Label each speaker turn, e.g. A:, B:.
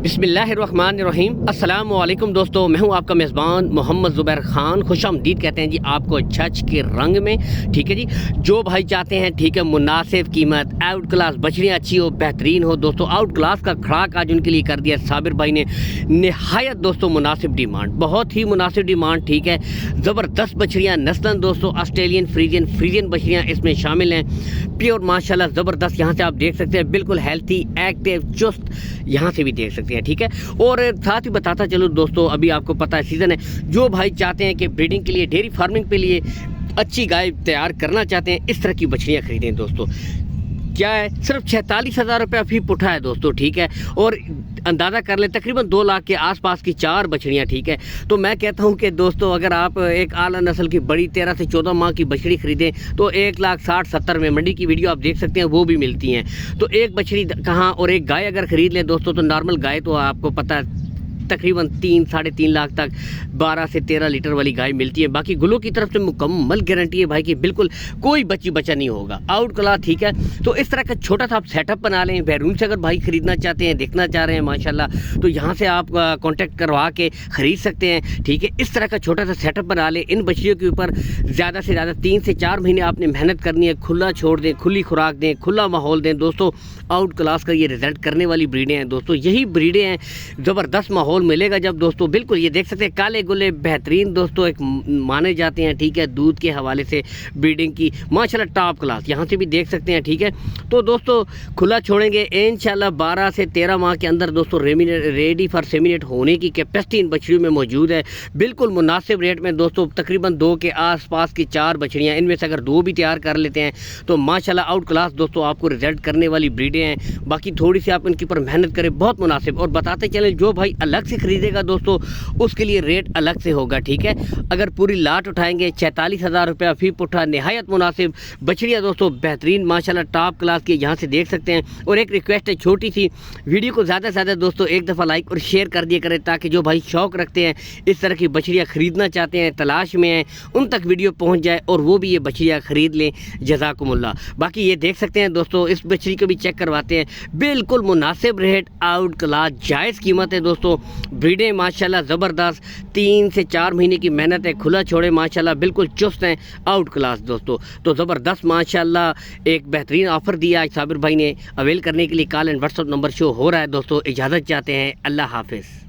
A: बिस्मिल्लाहिर्रहमानिर्रहीम। अस्सलाम वालेकुम दोस्तों, मैं हूं आपका मेज़बान मोहम्मद ज़ुबैर ख़ान। खुश आमदीद कहते हैं जी आपको छछ के रंग में। ठीक है जी, जो भाई चाहते हैं ठीक है मुनासिब कीमत, आउट क्लास बछड़ियाँ अच्छी हो, बेहतरीन हो दोस्तों। आउट क्लास का खड़ाक आज उनके लिए कर दिया साबिर भाई ने। नहायत दोस्तों मुनासिब डिमांड, बहुत ही मुनासिब डिमांड। ठीक है, ज़बरदस्त बछड़ियाँ नस्लन दोस्तों, ऑस्ट्रेलियन फ्रीजियन बछड़ियाँ इसमें शामिल हैं। प्योर माशाल्लाह ज़बरदस्त, यहाँ से आप देख सकते हैं बिल्कुल हेल्थी एक्टिव चुस्त, यहाँ से भी देख सकते हैं। ठीक है, और साथ ही बताता चलो दोस्तों, अभी आपको पता है सीज़न है। जो भाई चाहते हैं कि ब्रीडिंग के लिए, डेयरी फार्मिंग के लिए अच्छी गाय तैयार करना चाहते हैं, इस तरह की बछड़ियाँ खरीदें दोस्तों। क्या है, सिर्फ 46,000 रुपये फी पुठा है दोस्तों। ठीक है, और अंदाज़ा कर ले तकरीबन 2 लाख के आसपास की 4 बछड़ियाँ। ठीक है, तो मैं कहता हूँ कि दोस्तों अगर आप एक आला नस्ल की बड़ी 13 से 14 माह की बछड़ी खरीदें तो 1,60,70 में, मंडी की वीडियो आप देख सकते हैं वो भी मिलती हैं। तो एक बछड़ी कहाँ, और एक गाय अगर ख़रीद लें दोस्तों, तो नॉर्मल गाय तो आपको पता है तकरीबन 3-3.5 लाख तक 12 से 13 लीटर वाली गाय मिलती है। बाकी गुलों की तरफ से मुकम्मल गारंटी है भाई कि बिल्कुल कोई बच्चा नहीं होगा, आउट क्लास। ठीक है, तो इस तरह का छोटा सा आप सेटअप बना लें। बैरून से अगर भाई ख़रीदना चाहते हैं, देखना चाह रहे हैं माशाल्लाह, तो यहाँ से आप कांटेक्ट करवा के ख़रीद सकते हैं। ठीक है, इस तरह का छोटा सा सेटअप बना लें। इन बछड़ियों के ऊपर ज़्यादा से ज़्यादा 3 से 4 महीने आपने मेहनत करनी है। खुला छोड़ दें, खुली खुराक दें, खुला माहौल दें दोस्तों। आउट क्लास का ये रिज़ल्ट करने वाली ब्रीडें हैं दोस्तों। यही ब्रीडें हैं, ज़बरदस्त माहौल मिलेगा जब दोस्तों। बिल्कुल ये देख सकते हैं काले गुले बेहतरीन दोस्तों एक माने जाते हैं। ठीक है, दूध के हवाले से ब्रीडिंग की माशाल्लाह टॉप क्लास, यहाँ से भी देख सकते हैं। ठीक है, तो दोस्तों खुला छोड़ेंगे इंशाल्लाह 12 से 13 माह के अंदर दोस्तों रेडी फॉर सेमिनेट होने की कैपेसिटी इन बछड़ियों में मौजूद है। बिल्कुल मुनासिब रेट में दोस्तों, तकरीबन 2 के आसपास की 4 बछड़ियाँ, इनमें से अगर 2 भी तैयार कर लेते हैं तो माशाल्लाह आउट क्लास दोस्तों आपको रिजल्ट करने वाली ब्रीडें हैं। बाकी थोड़ी सी आप इनके ऊपर मेहनत करें, बहुत मुनासिब। और बताते चलें जो भाई अलग से खरीदेगा दोस्तों उसके लिए रेट अलग से होगा। ठीक है, अगर पूरी लाट उठाएंगे 46,000 रुपया फी पुठा, नहायत मुनासिब बछड़ियाँ दोस्तों, बेहतरीन माशाल्लाह टॉप क्लास की, यहाँ से देख सकते हैं। और एक रिक्वेस्ट है छोटी सी, वीडियो को ज़्यादा से ज़्यादा दोस्तों एक दफ़ा लाइक और शेयर कर दिया करें, ताकि जो भाई शौक़ रखते हैं, इस तरह की बछड़ियाँ ख़रीदना चाहते हैं, तलाश में हैं, उन तक वीडियो पहुँच जाए और वो भी ये बछड़ियाँ ख़रीद लें। जज़ाकुमुल्लाह। बाकी ये देख सकते हैं दोस्तों, इस बछड़ी को भी चेक करवाते हैं, बिल्कुल मुनासिब रेट, आउट क्लास, जायज़ कीमत है दोस्तों। ब्रीडें माशाल्लाह ज़बरदस्त, 3 से 4 महीने की मेहनत है, खुला छोड़े माशाल्लाह बिल्कुल चुस्त हैं, आउट क्लास दोस्तों। तो ज़बरदस्त माशाल्लाह एक बेहतरीन ऑफ़र दिया आज साबिर भाई ने। अवेल करने के लिए call and WhatsApp number show हो रहा है दोस्तों। इजाज़त चाहते हैं, अल्लाह हाफिज़।